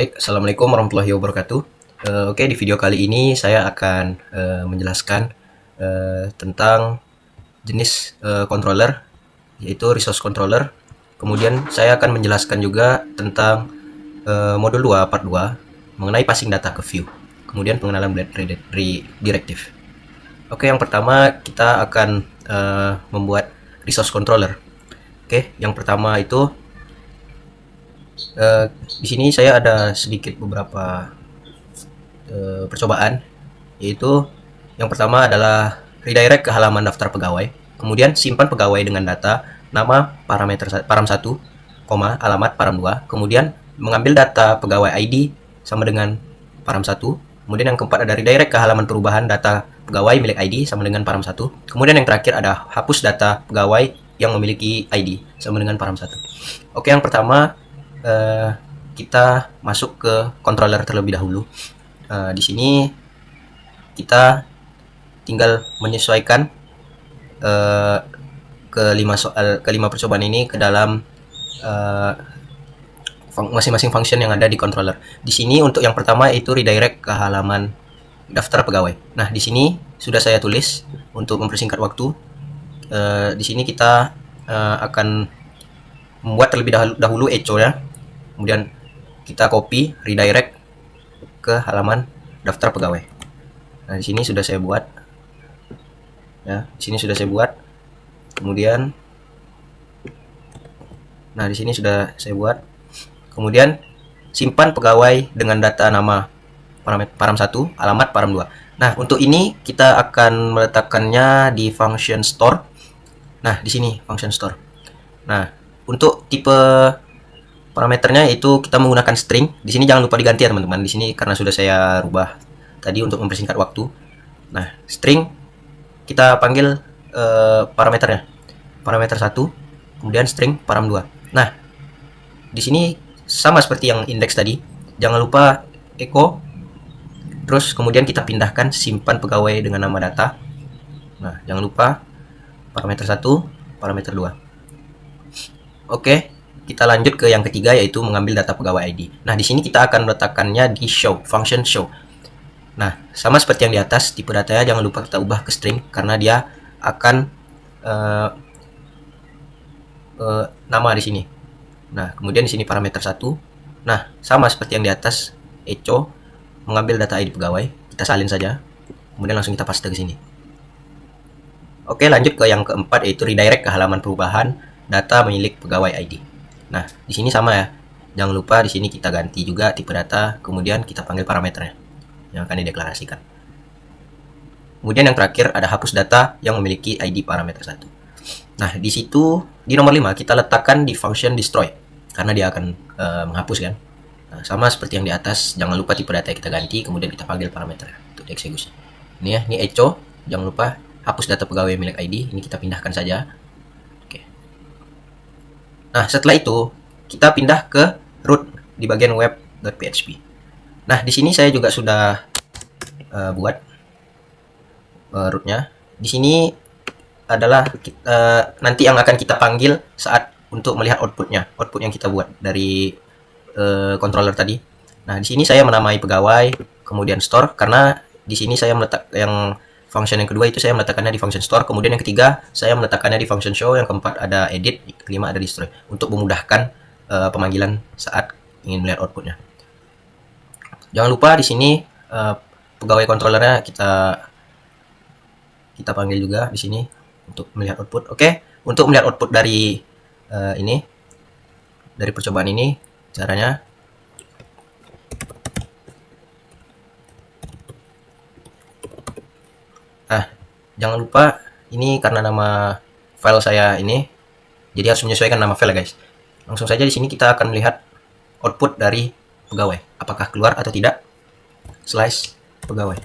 Baik, Assalamualaikum warahmatullahi wabarakatuh. Oke, di video kali ini saya akan menjelaskan tentang jenis controller, yaitu resource controller. Kemudian saya akan menjelaskan juga tentang modul 2 part 2 mengenai passing data ke view. Kemudian pengenalan directive. Oke, yang pertama kita akan membuat resource controller. Oke, yang pertama itu di sini saya ada sedikit beberapa percobaan, yaitu yang pertama adalah redirect ke halaman daftar pegawai, kemudian simpan pegawai dengan data nama parameter param 1, alamat param 2, kemudian mengambil data pegawai ID sama dengan param 1, kemudian yang keempat ada redirect ke halaman perubahan data pegawai milik ID sama dengan param 1, kemudian yang terakhir ada hapus data pegawai yang memiliki ID sama dengan param 1. Oke, yang pertama kita masuk ke controller terlebih dahulu. Di sini kita tinggal menyesuaikan kelima percobaan ini ke dalam masing-masing function yang ada di controller. Di sini untuk yang pertama itu redirect ke halaman daftar pegawai. Nah, di sini sudah saya tulis untuk mempersingkat waktu. Di sini kita akan membuat terlebih dahulu echo-nya, kemudian kita copy redirect ke halaman daftar pegawai. Nah, di sini sudah saya buat. Ya, di sini sudah saya buat. Kemudian nah, di sini sudah saya buat. Kemudian simpan pegawai dengan data nama param 1, alamat param 2. Nah, untuk ini kita akan meletakkannya di function store. Nah, di sini function store. Nah, untuk tipe parameternya itu kita menggunakan string. Di sini jangan lupa diganti ya teman-teman. Di sini karena sudah saya rubah tadi untuk mempersingkat waktu. Nah, string kita panggil parameternya. Parameter 1, kemudian string param 2. Nah, di sini sama seperti yang index tadi. Jangan lupa echo. Terus kemudian kita pindahkan simpan pegawai dengan nama data. Nah, jangan lupa parameter 1, parameter 2. Oke, kita lanjut ke yang ketiga, yaitu mengambil data pegawai ID. Nah, di sini kita akan meletakkannya di show, function show. Nah, sama seperti yang di atas, tipe datanya jangan lupa kita ubah ke string karena dia akan nama di sini. Nah, kemudian di sini parameter 1. Nah, sama seperti yang di atas, echo mengambil data ID pegawai, kita salin saja. Kemudian langsung kita paste ke sini. Oke, lanjut ke yang keempat, yaitu redirect ke halaman perubahan data milik pegawai ID. Nah, di sini sama ya. Jangan lupa di sini kita ganti juga tipe data, kemudian kita panggil parameternya yang akan dideklarasikan. Kemudian yang terakhir ada hapus data yang memiliki ID parameter 1. Nah, di situ di nomor 5 kita letakkan di function destroy karena dia akan menghapus kan. Nah, sama seperti yang di atas, jangan lupa tipe data yang kita ganti, kemudian kita panggil parameter untuk dieksekusi. Ini ya, ini echo, jangan lupa hapus data pegawai milik ID, ini kita pindahkan saja. Oke. Nah, setelah itu kita pindah ke root di bagian web.php. Nah, di sini saya juga sudah buat rootnya. Di sini adalah nanti yang akan kita panggil saat untuk melihat outputnya, output yang kita buat dari controller tadi. Nah, di sini saya menamai pegawai, kemudian store karena di sini saya meletak yang function yang kedua itu saya meletakkannya di function store, kemudian yang ketiga saya meletakkannya di function show, yang keempat ada edit, kelima ada destroy untuk memudahkan pemanggilan saat ingin melihat outputnya. Jangan lupa di sini pegawai controllernya kita panggil juga di sini untuk melihat output. Oke, untuk melihat output dari ini, dari percobaan ini, caranya jangan lupa ini karena nama file saya ini, jadi harus menyesuaikan nama file guys. Langsung saja di sini kita akan melihat output dari pegawai, apakah keluar atau tidak. Slice pegawai.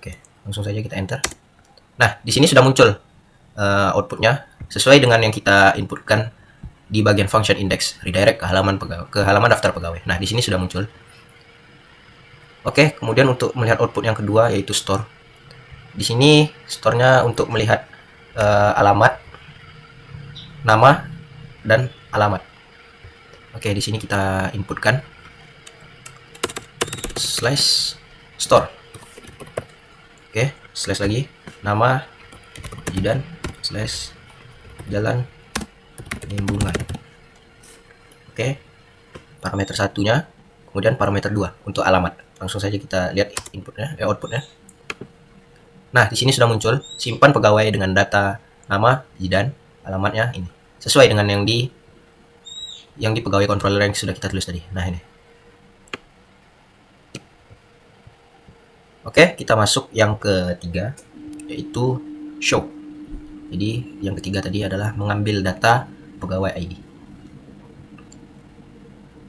Oke, langsung saja kita enter. Nah, di sini sudah muncul outputnya sesuai dengan yang kita inputkan di bagian function index, redirect ke halaman daftar pegawai. Nah, di sini sudah muncul. Oke, kemudian untuk melihat output yang kedua yaitu store. Di sini store-nya untuk melihat alamat, nama, dan alamat. Oke, di sini kita inputkan slash store. Oke, slash lagi nama Jidan slash jalan Limbungan. Oke, parameter satunya, kemudian parameter 2 untuk alamat. Langsung saja kita lihat inputnya, outputnya. Nah, di sini sudah muncul simpan pegawai dengan data nama Jidan, alamatnya ini. Sesuai dengan yang di pegawai controller yang sudah kita tulis tadi. Nah, ini. Oke, kita masuk yang ketiga, yaitu show. Jadi, yang ketiga tadi adalah mengambil data pegawai ID.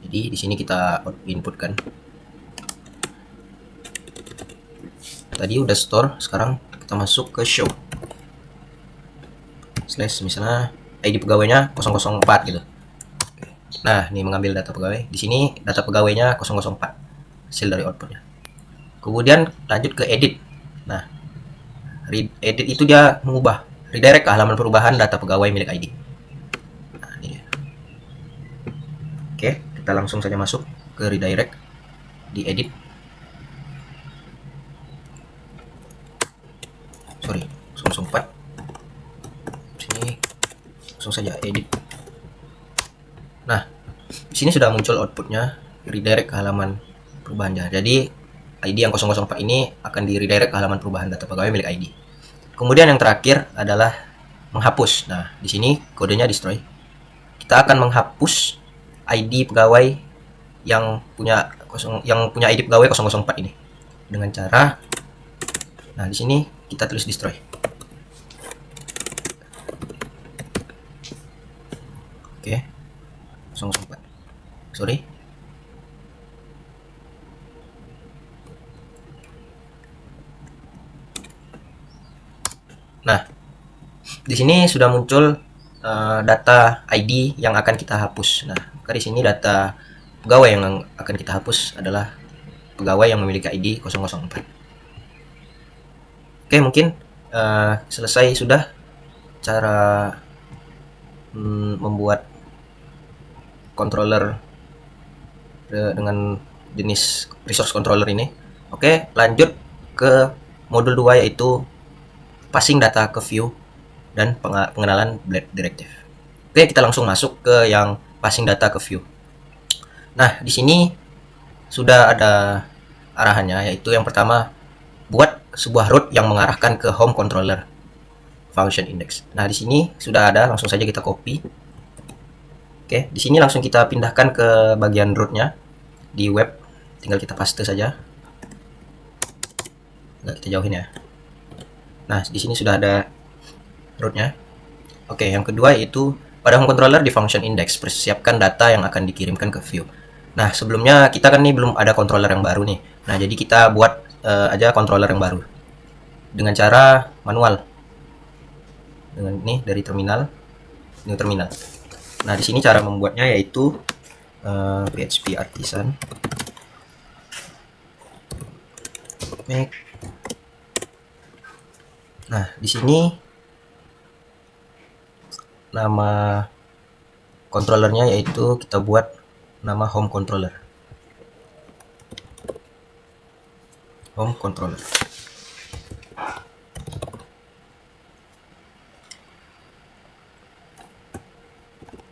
Jadi, di sini kita inputkan. Tadi udah store, sekarang kita masuk ke show. Slash misalnya ID pegawainya 004 gitu. Nah, ini mengambil data pegawai. Di sini data pegawainya 004. Hasil dari outputnya. Kemudian lanjut ke edit. Nah, edit itu dia mengubah, redirect ke halaman perubahan data pegawai milik ID. Nah, ini dia. Oke, kita langsung saja masuk ke redirect di edit. Sorry, 004. Sini langsung saja edit. Nah, di sini sudah muncul outputnya, redirect ke halaman perubahannya. Jadi ID yang 004 ini akan di redirect ke halaman perubahan data pegawai milik ID. Kemudian yang terakhir adalah menghapus. Nah, di sini kodenya destroy. Kita akan menghapus ID pegawai yang punya ID pegawai 004 ini dengan cara, nah di sini kita tulis destroy. Oke, 004. Sorry. Nah, di sini sudah muncul data ID yang akan kita hapus. Nah, di sini data pegawai yang akan kita hapus adalah pegawai yang memiliki ID 004. Oke, mungkin selesai sudah cara membuat controller dengan jenis resource controller ini. Oke, lanjut ke modul 2, yaitu passing data ke view dan pengenalan blade directive. Oke, kita langsung masuk ke yang passing data ke view. Nah, di sini sudah ada arahannya, yaitu yang pertama, buat sebuah route yang mengarahkan ke home controller function index. Nah, di sini sudah ada, langsung saja kita copy. Oke, di sini langsung kita pindahkan ke bagian root-nya di web, tinggal kita paste saja. Nggak, kita jauhin ya. Nah, di sini sudah ada root-nya. Oke, yang kedua yaitu pada home controller di function index, persiapkan data yang akan dikirimkan ke view. Nah, sebelumnya kita kan nih belum ada controller yang baru nih. Nah, jadi kita buat aja controller yang baru dengan cara manual. Dengan ini dari terminal, new terminal. Nah, di sini cara membuatnya yaitu PHP artisan make. Nah, di sini nama controllernya yaitu kita buat nama home controller. Home controller.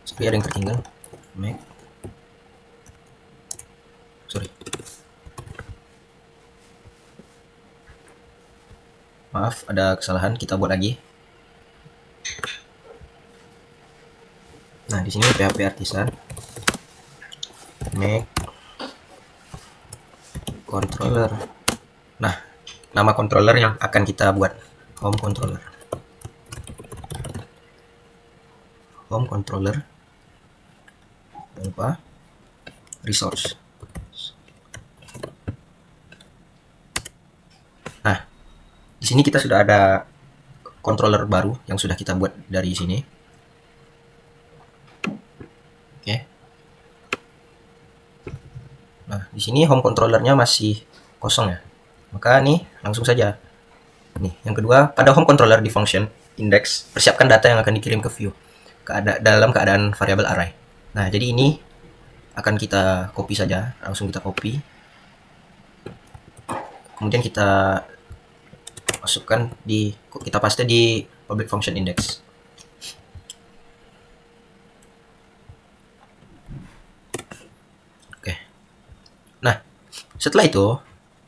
Sorry, ada yang tertinggal. Make. Sorry. Maaf, ada kesalahan. Kita buat lagi. Nah, di sini PHP artisan make controller. Nah, nama controller yang akan kita buat home controller. Home controller. Jangan lupa resource. Nah, di sini kita sudah ada controller baru yang sudah kita buat dari sini. Oke. Nah, di sini home controllernya masih kosong ya. Maka nih langsung saja. Nih, yang kedua, pada home controller di function index, persiapkan data yang akan dikirim ke view dalam keadaan variabel array. Nah, jadi ini akan kita copy saja, langsung kita copy. Kemudian kita masukkan kita paste di public function index. Oke. Nah, setelah itu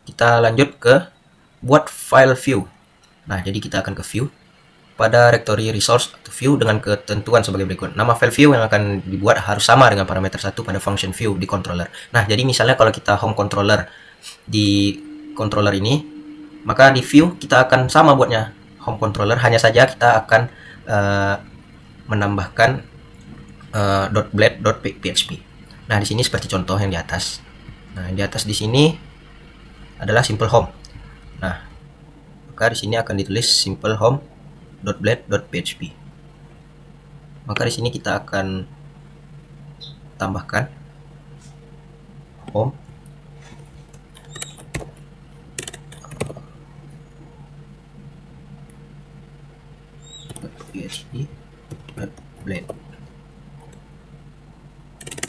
kita lanjut ke buat file view. Nah, jadi kita akan ke view pada directory resource atau view dengan ketentuan sebagai berikut. Nama file view yang akan dibuat harus sama dengan parameter 1 pada function view di controller. Nah, jadi misalnya kalau kita home controller di controller ini, maka di view kita akan sama buatnya home controller, hanya saja kita akan menambahkan .blade.php. Nah, di sini seperti contoh yang di atas. Nah, di atas di sini adalah simple home. Nah, maka di sini akan ditulis simple home.blade.php. Maka di sini kita akan tambahkan home .php .blade.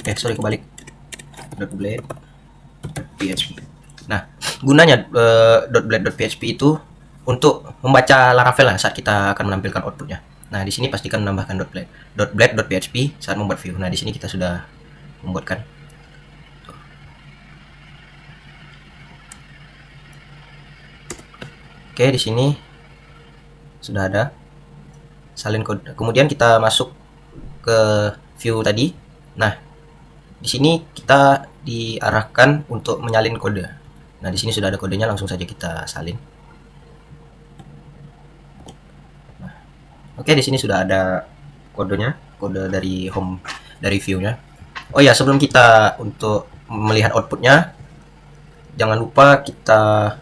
Kebalik. .blade.php. Nah, gunanya .blade.php itu untuk membaca Laravel saat kita akan menampilkan outputnya. Nah, di sini pastikan menambahkan .blade.php saat membuat view. Nah, di sini kita sudah membuatkan. Oke, di sini sudah ada salin kode. Kemudian kita masuk ke view tadi. Nah, di sini kita diarahkan untuk menyalin kode. Nah, di sini sudah ada kodenya, langsung saja kita salin. Nah, oke, di sini sudah ada kodenya, kode dari home dari view-nya. Oh ya, sebelum kita untuk melihat outputnya, jangan lupa kita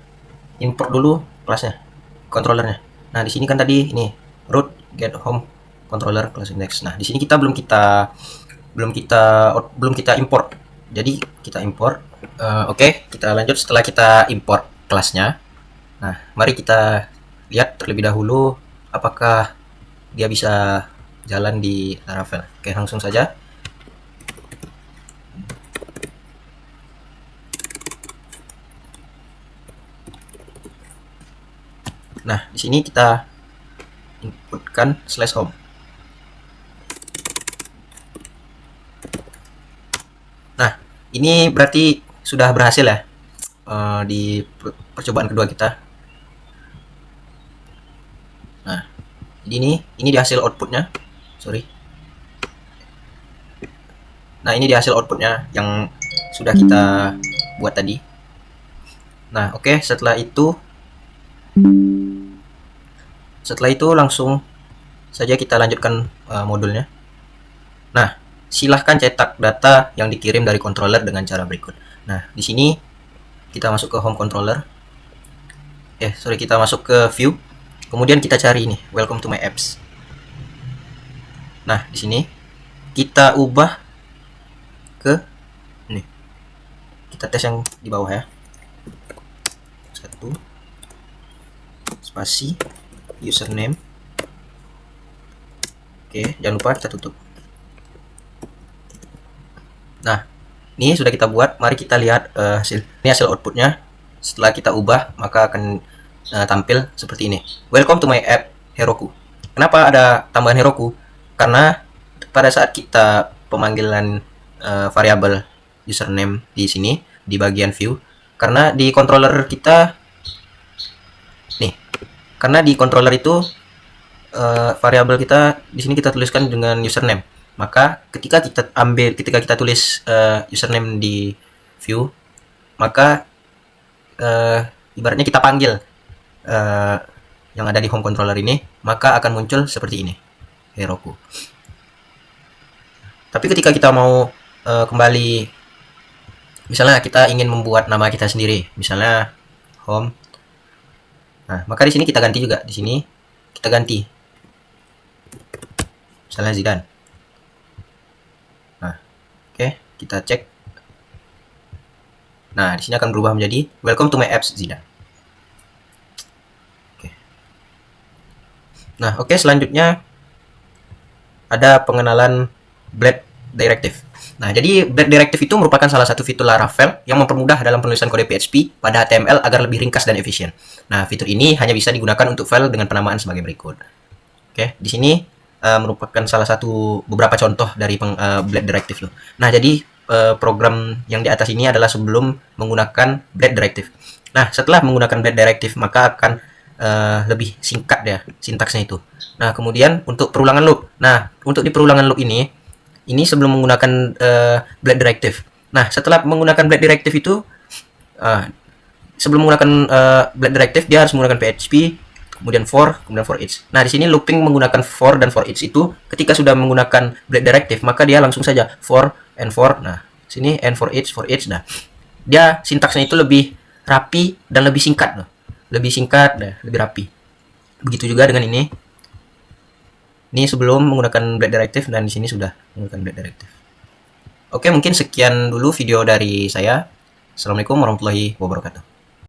import dulu kelasnya, controllernya. Nah, di sini kan tadi ini root get home controller class index. Nah, di sini kita belum kita import. Jadi kita import. Oke, kita lanjut setelah kita import kelasnya. Nah, mari kita lihat terlebih dahulu apakah dia bisa jalan di Laravel. Oke, langsung saja. Nah, di sini kita inputkan /home. Nah, ini berarti sudah berhasil ya di percobaan kedua kita. Nah, jadi ini di hasil outputnya. Sorry. Nah, ini di hasil outputnya yang sudah kita buat tadi. Nah, oke, setelah itu langsung saja kita lanjutkan modulnya. Nah, silahkan cetak data yang dikirim dari controller dengan cara berikut. Nah, di sini kita masuk ke home controller. Kita masuk ke view. Kemudian kita cari ini, welcome to my apps. Nah, di sini kita ubah ke ini. Kita tes yang di bawah ya. 1 spasi username. Oke, jangan lupa kita tutup. Nah, ini sudah kita buat. Mari kita lihat hasil. Ini hasil outputnya. Setelah kita ubah, maka akan tampil seperti ini. Welcome to my app Heroku. Kenapa ada tambahan Heroku? Karena pada saat kita pemanggilan variabel username di sini di bagian view, karena di controller kita nih, karena di controller itu variabel kita di sini kita tuliskan dengan username. Maka ketika kita tulis username di view, maka ibaratnya kita panggil yang ada di home controller ini, maka akan muncul seperti ini, Heroku. Tapi ketika kita mau kembali, misalnya kita ingin membuat nama kita sendiri, misalnya home. Nah, maka di sini kita ganti juga. Di sini kita ganti, misalnya Zidan. Nah, oke, kita cek. Nah, di sini akan berubah menjadi welcome to my apps Zidan. Oke. Nah, oke, selanjutnya ada pengenalan Blade Directive. Nah, jadi Blade Directive itu merupakan salah satu fitur Laravel yang mempermudah dalam penulisan kode PHP pada HTML agar lebih ringkas dan efisien. Nah, fitur ini hanya bisa digunakan untuk file dengan penamaan sebagai berikut. Oke, di sini merupakan salah satu beberapa contoh dari Blade Directive loh. Nah, jadi program yang di atas ini adalah sebelum menggunakan Blade Directive. Nah, setelah menggunakan Blade Directive maka akan lebih singkat ya sintaksnya itu. Nah, kemudian untuk perulangan loop. Nah, untuk di perulangan loop ini sebelum menggunakan Blade Directive. Nah, setelah menggunakan Blade Directive itu sebelum menggunakan Blade Directive dia harus menggunakan PHP, kemudian kemudian for each. Nah, di sini looping menggunakan for dan for each itu ketika sudah menggunakan Blade Directive maka dia langsung saja for and for. Nah, sini and for each. Nah, dia sintaksnya itu lebih rapi dan lebih singkat loh. Lebih singkat dan lebih rapi. Begitu juga dengan ini. Ini sebelum menggunakan Blade Directive dan di sini sudah menggunakan Blade Directive. Oke, mungkin sekian dulu video dari saya. Assalamualaikum warahmatullahi wabarakatuh.